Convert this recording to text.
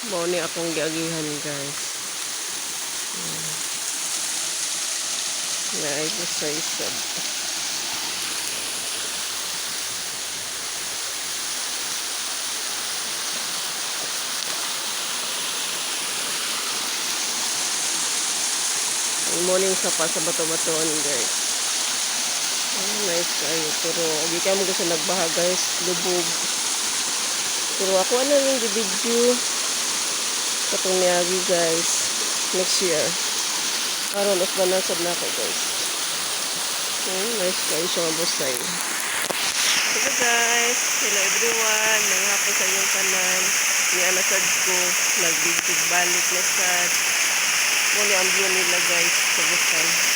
Mao ni akong giagihan guys. Naay ko sa isod. Ang morning sa bato-batoon guys. Nice kayo. Pero hindi ka mo gusto nagbaha guys. Lubog. Pero ako ano yung video. Katong niyagi guys. Next year. Karon us banasad na ako guys. Nice kayo siya mabusay. So guys. Hello everyone. May hapon sa inyong kanan. Nianasad ko. Nagbigtig balik na sad. Muli ang view nila guys sa busan.